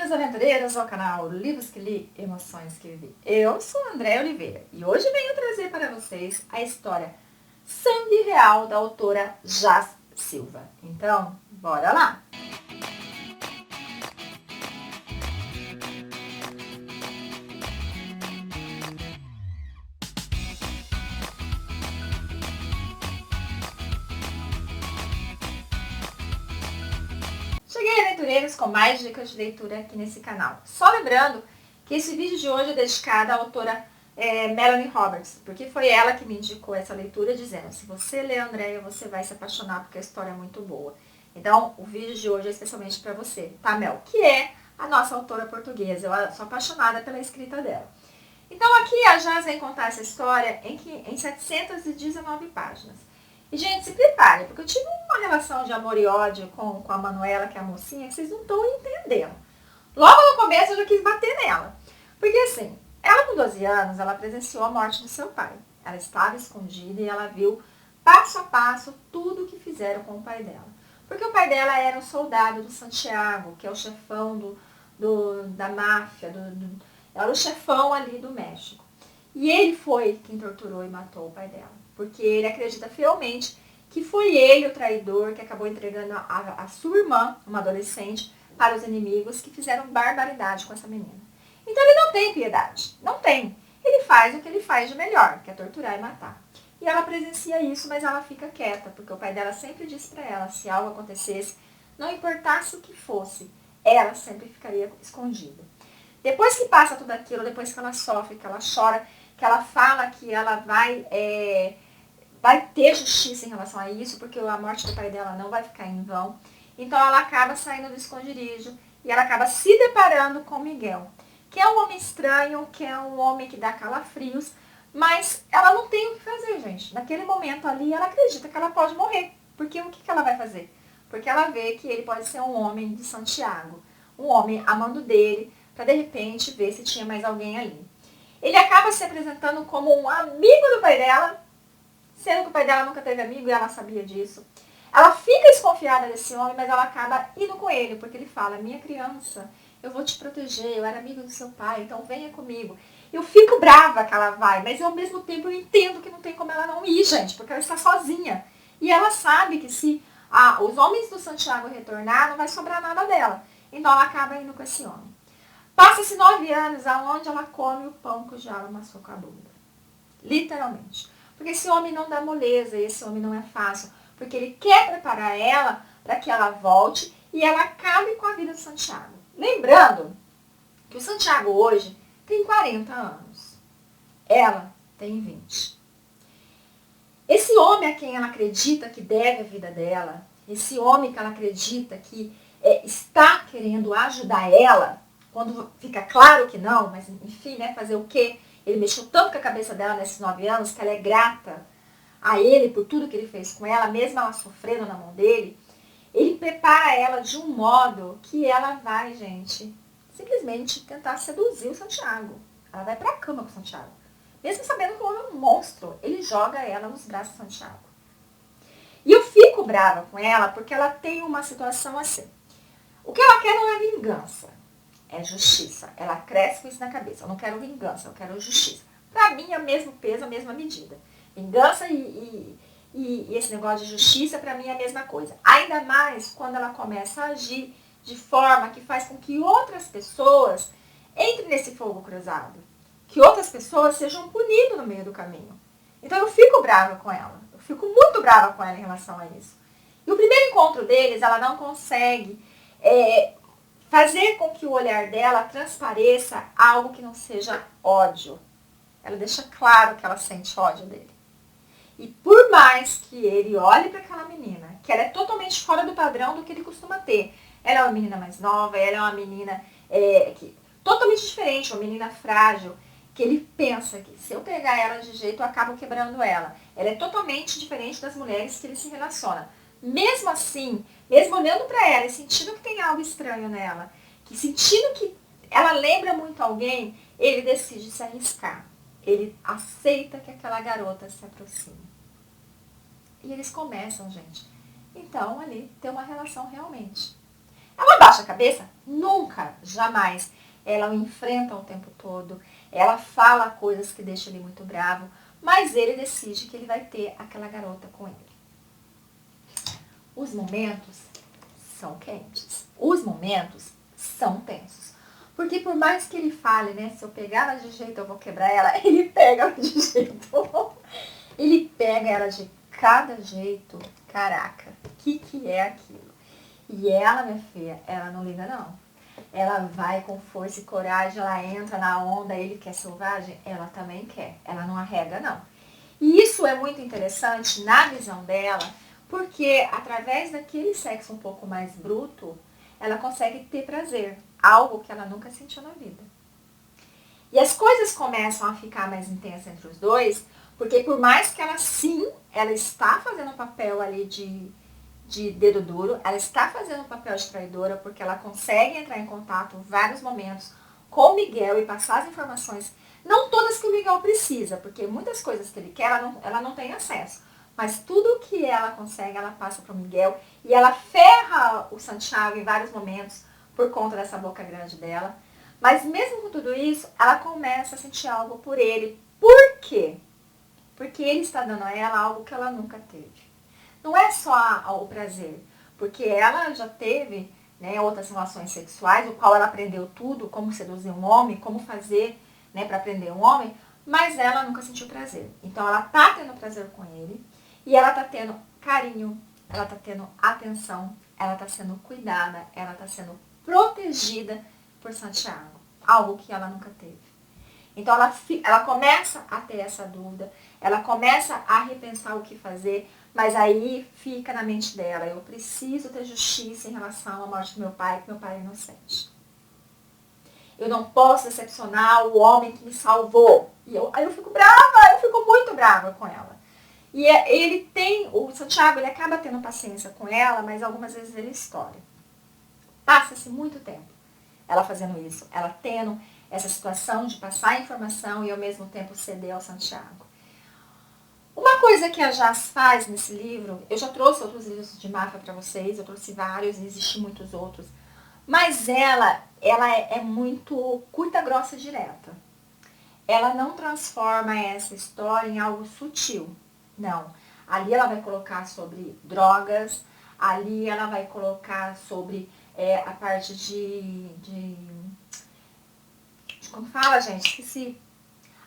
Bem-vindos, aventureiros, ao canal Livros que Li, Emoções que Vivi. Eu sou Andréia Oliveira e hoje venho trazer para vocês a história Sangue Real da autora Jaz Silva. Então, bora lá! Cheguei, aventureiros, com mais dicas de leitura aqui nesse canal. Só lembrando que esse vídeo de hoje é dedicado à autora Melanie Roberts, porque foi ela que me indicou essa leitura, dizendo: se você ler Andréia, você vai se apaixonar, porque a história é muito boa. Então, o vídeo de hoje é especialmente para você, tá, Mel? Que é a nossa autora portuguesa. Eu sou apaixonada pela escrita dela. Então, aqui a Jaz vem contar essa história em 719 páginas. E, gente, se prepare, porque eu tive uma relação de amor e ódio com a Manuela, que é a mocinha, que vocês não estão entendendo. Logo no começo eu já quis bater nela. Porque, assim, ela com 12 anos, ela presenciou a morte do seu pai. Ela estava escondida e ela viu, passo a passo, tudo o que fizeram com o pai dela. Porque o pai dela era um soldado do Santiago, que é o chefão da máfia, era o chefão ali do México. E ele foi quem torturou e matou o pai dela. Porque ele acredita fielmente que foi ele o traidor que acabou entregando a sua irmã, uma adolescente, para os inimigos que fizeram barbaridade com essa menina. Então ele não tem piedade, não tem. Ele faz o que ele faz de melhor, que é torturar e matar. E ela presencia isso, mas ela fica quieta, porque o pai dela sempre disse para ela, se algo acontecesse, não importasse o que fosse, ela sempre ficaria escondida. Depois que passa tudo aquilo, depois que ela sofre, que ela chora, que ela fala que ela vai ter justiça em relação a isso, porque a morte do pai dela não vai ficar em vão. Então ela acaba saindo do esconderijo e ela acaba se deparando com Miguel, que é um homem estranho, que é um homem que dá calafrios, mas ela não tem o que fazer, gente. Naquele momento ali, ela acredita que ela pode morrer. Porque o que ela vai fazer? Porque ela vê que ele pode ser um homem de Santiago, um homem amando dele, para de repente ver se tinha mais alguém ali. Ele acaba se apresentando como um amigo do pai dela, sendo que o pai dela nunca teve amigo e ela sabia disso. Ela fica desconfiada desse homem, mas ela acaba indo com ele, porque ele fala: minha criança, eu vou te proteger, eu era amigo do seu pai, então venha comigo. Eu fico brava que ela vai, mas ao mesmo tempo eu entendo que não tem como ela não ir, gente, porque ela está sozinha. E ela sabe que se os homens do Santiago retornar, não vai sobrar nada dela. Então ela acaba indo com esse homem. Passa-se 9 anos aonde ela come o pão que o diabo amassou com a bunda. Literalmente. Porque esse homem não dá moleza, esse homem não é fácil. Porque ele quer preparar ela para que ela volte e ela acabe com a vida do Santiago. Lembrando que o Santiago hoje tem 40 anos. Ela tem 20. Esse homem a quem ela acredita que deve a vida dela, esse homem que ela acredita que está querendo ajudar ela, quando fica claro que não, mas enfim, né, fazer o quê? Ele mexeu tanto com a cabeça dela nesses 9 anos que ela é grata a ele por tudo que ele fez com ela, mesmo ela sofrendo na mão dele. Ele prepara ela de um modo que ela vai, gente, simplesmente tentar seduzir o Santiago. Ela vai pra cama com o Santiago. Mesmo sabendo que o homem é um monstro, ele joga ela nos braços do Santiago. E eu fico brava com ela porque ela tem uma situação assim. O que ela quer não é vingança, é justiça. Ela cresce com isso na cabeça. Eu não quero vingança, eu quero justiça. Pra mim é o mesmo peso, a mesma medida. Vingança e esse negócio de justiça, pra mim é a mesma coisa. Ainda mais quando ela começa a agir de forma que faz com que outras pessoas entrem nesse fogo cruzado. Que outras pessoas sejam punidas no meio do caminho. Então eu fico brava com ela. Eu fico muito brava com ela em relação a isso. E o primeiro encontro deles, ela não consegue fazer com que o olhar dela transpareça algo que não seja ódio. Ela deixa claro que ela sente ódio dele. E por mais que ele olhe para aquela menina, que ela é totalmente fora do padrão do que ele costuma ter. Ela é uma menina mais nova, ela é uma menina totalmente diferente, uma menina frágil, que ele pensa que se eu pegar ela de jeito, eu acabo quebrando ela. Ela é totalmente diferente das mulheres que ele se relaciona. Mesmo assim, mesmo olhando para ela e sentindo que tem algo estranho nela, que sentindo que ela lembra muito alguém, ele decide se arriscar. Ele aceita que aquela garota se aproxime. E eles começam, gente. Então, ali, ter uma relação realmente. Ela baixa a cabeça? Nunca, jamais. Ela o enfrenta o tempo todo, ela fala coisas que deixam ele muito bravo, mas ele decide que ele vai ter aquela garota com ele. Os momentos são quentes, os momentos são tensos. Porque por mais que ele fale, né, se eu pegar ela de jeito eu vou quebrar ela, ele pega ela de jeito. Ele pega ela de cada jeito. Caraca, o que é aquilo? E ela, minha filha, ela não liga não. Ela vai com força e coragem, ela entra na onda, ele quer selvagem, ela também quer. Ela não arrega não. E isso é muito interessante na visão dela, porque através daquele sexo um pouco mais bruto, ela consegue ter prazer, algo que ela nunca sentiu na vida. E as coisas começam a ficar mais intensas entre os dois, porque por mais que ela sim, ela está fazendo um papel ali de dedo duro, ela está fazendo um papel de traidora, porque ela consegue entrar em contato em vários momentos com o Miguel e passar as informações, não todas que o Miguel precisa, porque muitas coisas que ele quer, ela não tem acesso. Mas tudo que ela consegue, ela passa para o Miguel e ela ferra o Santiago em vários momentos por conta dessa boca grande dela. Mas mesmo com tudo isso, ela começa a sentir algo por ele. Por quê? Porque ele está dando a ela algo que ela nunca teve. Não é só o prazer, porque ela já teve, né, outras relações sexuais, o qual ela aprendeu tudo, como seduzir um homem, como fazer, né, para aprender um homem, mas ela nunca sentiu prazer. Então ela tá tendo prazer com ele, e ela tá tendo carinho, ela tá tendo atenção, ela tá sendo cuidada, ela tá sendo protegida por Santiago, algo que ela nunca teve. Então ela começa a ter essa dúvida, ela começa a repensar o que fazer, mas aí fica na mente dela, eu preciso ter justiça em relação à morte do meu pai, que meu pai é inocente. Eu não posso decepcionar o homem que me salvou. Aí eu fico brava, eu fico muito brava com ela. E ele tem, o Santiago, ele acaba tendo paciência com ela, mas algumas vezes ele estoura. Passa-se muito tempo ela fazendo isso, ela tendo essa situação de passar a informação e ao mesmo tempo ceder ao Santiago. Uma coisa que a Jaz faz nesse livro, eu já trouxe outros livros de máfia para vocês, eu trouxe vários, existem muitos outros, mas ela é muito curta, grossa e direta. Ela não transforma essa história em algo sutil, não. Ali ela vai colocar sobre drogas, ali ela vai colocar sobre a parte de como fala, gente? Esqueci.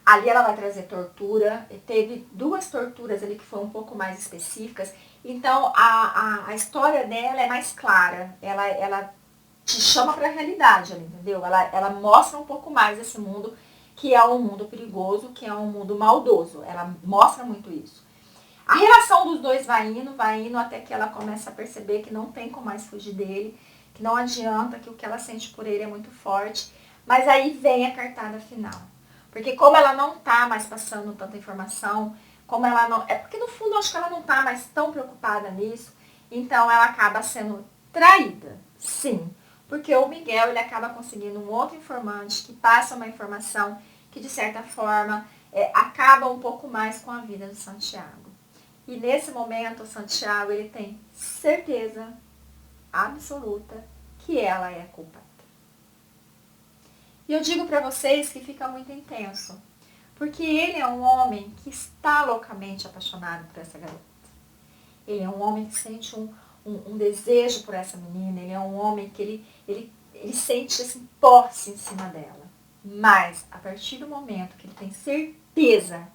Ali ela vai trazer tortura. Teve 2 torturas ali que foram um pouco mais específicas. Então, a história dela é mais clara. Ela te chama para a realidade, entendeu? Ela mostra um pouco mais desse mundo, que é um mundo perigoso, que é um mundo maldoso. Ela mostra muito isso. A relação dos dois vai indo, até que ela começa a perceber que não tem como mais fugir dele, que não adianta, que o que ela sente por ele é muito forte. Mas aí vem a cartada final. Porque como ela não tá mais passando tanta informação, como ela não... É porque no fundo eu acho que ela não tá mais tão preocupada nisso, então ela acaba sendo traída, sim. Porque o Miguel, ele acaba conseguindo um outro informante que passa uma informação que de certa forma acaba um pouco mais com a vida do Santiago. E nesse momento o Santiago, ele tem certeza absoluta que ela é a culpada. E eu digo para vocês que fica muito intenso, porque ele é um homem que está loucamente apaixonado por essa garota. Ele é um homem que sente um desejo por essa menina, ele é um homem que ele sente assim, posse em cima dela. Mas, a partir do momento que ele tem certeza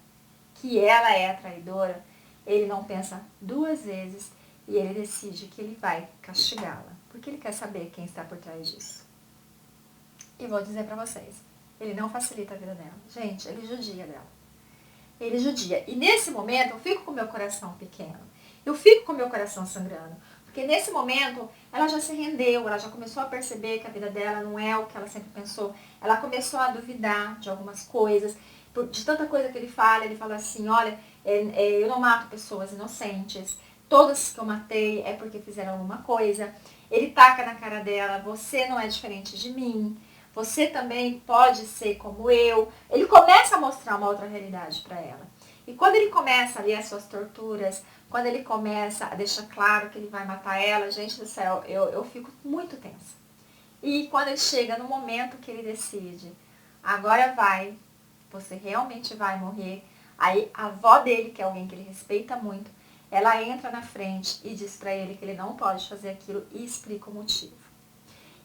que ela é a traidora, ele não pensa 2 vezes e ele decide que ele vai castigá-la, porque ele quer saber quem está por trás disso. E vou dizer pra vocês, ele não facilita a vida dela. Gente, ele judia dela. Ele judia. E nesse momento, eu fico com meu coração pequeno. Eu fico com meu coração sangrando. Porque nesse momento, ela já se rendeu, ela já começou a perceber que a vida dela não é o que ela sempre pensou. Ela começou a duvidar de algumas coisas. De tanta coisa que ele fala assim, olha, eu não mato pessoas inocentes. Todas que eu matei é porque fizeram alguma coisa. Ele taca na cara dela, você não é diferente de mim. Você também pode ser como eu. Ele começa a mostrar uma outra realidade para ela. E quando ele começa ali as suas torturas, quando ele começa a deixar claro que ele vai matar ela, gente do céu, eu fico muito tensa. E quando ele chega no momento que ele decide, agora vai, você realmente vai morrer. Aí a avó dele, que é alguém que ele respeita muito, ela entra na frente e diz pra ele que ele não pode fazer aquilo e explica o motivo.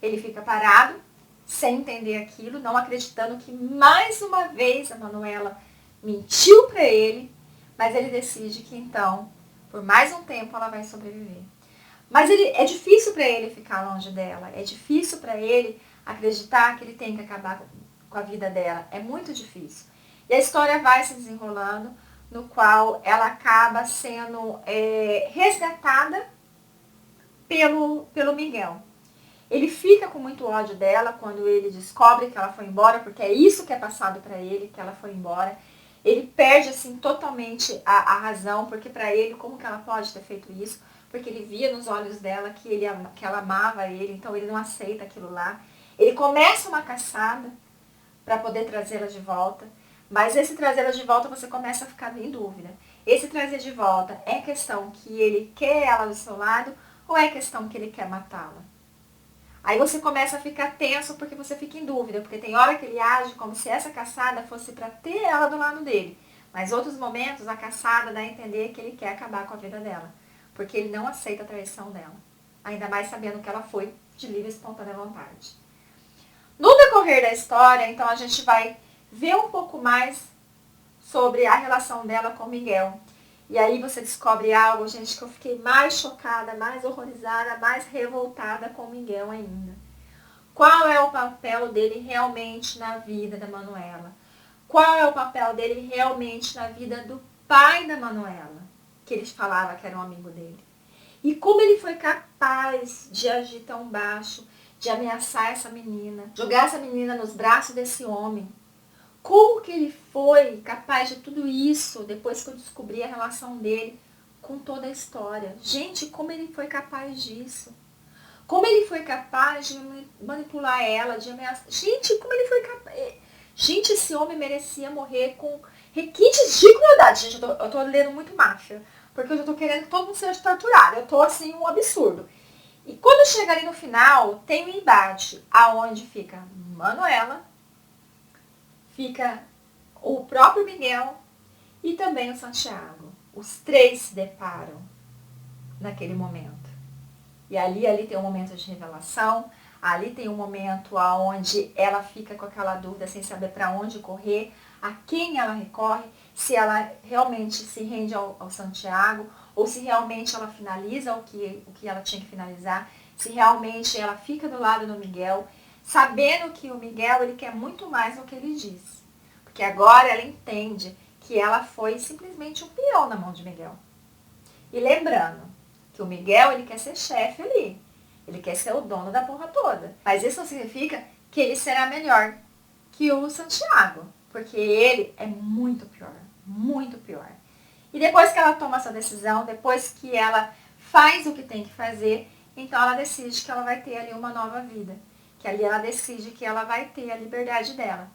Ele fica parado, sem entender aquilo, não acreditando que mais uma vez a Manuela mentiu pra ele, mas ele decide que então, por mais um tempo, ela vai sobreviver. Mas é difícil para ele ficar longe dela, é difícil para ele acreditar que ele tem que acabar com a vida dela, é muito difícil. E a história vai se desenrolando, no qual ela acaba sendo resgatada pelo Miguel. Ele fica com muito ódio dela quando ele descobre que ela foi embora, porque é isso que é passado para ele, que ela foi embora. Ele perde assim totalmente a razão, porque para ele, como que ela pode ter feito isso? Porque ele via nos olhos dela que ela amava ele, então ele não aceita aquilo lá. Ele começa uma caçada para poder trazê-la de volta, mas esse trazê-la de volta você começa a ficar em dúvida. Esse trazer de volta é questão que ele quer ela do seu lado ou é questão que ele quer matá-la? Aí você começa a ficar tenso porque você fica em dúvida, porque tem hora que ele age como se essa caçada fosse para ter ela do lado dele. Mas outros momentos a caçada dá a entender que ele quer acabar com a vida dela, porque ele não aceita a traição dela. Ainda mais sabendo que ela foi de livre e espontânea vontade. No decorrer da história, então a gente vai ver um pouco mais sobre a relação dela com Miguel. E aí você descobre algo, gente, que eu fiquei mais chocada, mais horrorizada, mais revoltada com o Miguel ainda. Qual é o papel dele realmente na vida da Manuela? Qual é o papel dele realmente na vida do pai da Manuela? Que eles falavam que era um amigo dele. E como ele foi capaz de agir tão baixo, de ameaçar essa menina, jogar essa menina nos braços desse homem. Como que ele foi capaz de tudo isso depois que eu descobri a relação dele com toda a história? Gente, como ele foi capaz disso? Como ele foi capaz de manipular ela, de ameaçar? Gente, como ele foi capaz? Gente, esse homem merecia morrer com requintes de crueldade. Gente, eu tô lendo muito máfia, porque eu já tô querendo que todo mundo seja torturado. Eu tô assim, um absurdo. E quando chega ali no final, tem um embate aonde fica Manuela, fica o próprio Miguel e também o Santiago. Os três se deparam naquele momento. E ali tem um momento de revelação, ali tem um momento onde ela fica com aquela dúvida sem saber para onde correr, a quem ela recorre, se ela realmente se rende ao Santiago, ou se realmente ela finaliza o que ela tinha que finalizar, se realmente ela fica do lado do Miguel, sabendo que o Miguel ele quer muito mais do que ele diz. Porque agora ela entende que ela foi simplesmente um peão na mão de Miguel. E lembrando que o Miguel ele quer ser chefe ali. Ele quer ser o dono da porra toda. Mas isso não significa que ele será melhor que o Santiago. Porque ele é muito pior. Muito pior. E depois que ela toma essa decisão, depois que ela faz o que tem que fazer, então ela decide que ela vai ter ali uma nova vida. Que ali ela decide que ela vai ter a liberdade dela.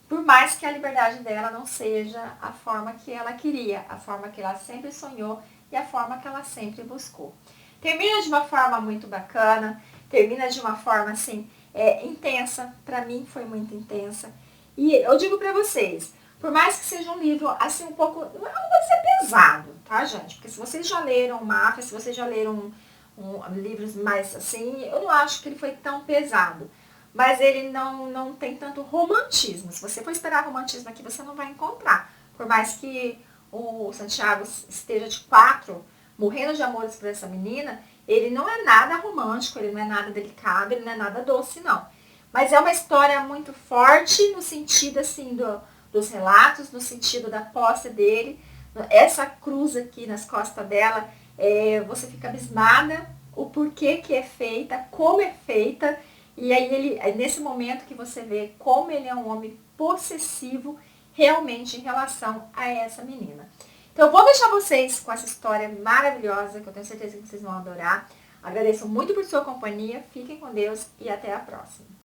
Por mais que a liberdade dela não seja a forma que ela queria, a forma que ela sempre sonhou e a forma que ela sempre buscou. Termina de uma forma muito bacana, termina de uma forma assim, intensa, pra mim foi muito intensa. E eu digo pra vocês, por mais que seja um livro assim um pouco, não vou dizer pesado, tá gente? Porque se vocês já leram Máfia, se vocês já leram livros mais assim, eu não acho que ele foi tão pesado. Mas ele não tem tanto romantismo. Se você for esperar romantismo aqui, você não vai encontrar. Por mais que o Santiago esteja de quatro, morrendo de amores por essa menina, ele não é nada romântico, ele não é nada delicado, ele não é nada doce, não. Mas é uma história muito forte no sentido, assim, dos relatos, no sentido da posse dele. Essa cruz aqui nas costas dela, você fica abismada o porquê que é feita, como é feita. E aí é nesse momento que você vê como ele é um homem possessivo realmente em relação a essa menina. Então eu vou deixar vocês com essa história maravilhosa, que eu tenho certeza que vocês vão adorar. Agradeço muito por sua companhia, fiquem com Deus e até a próxima.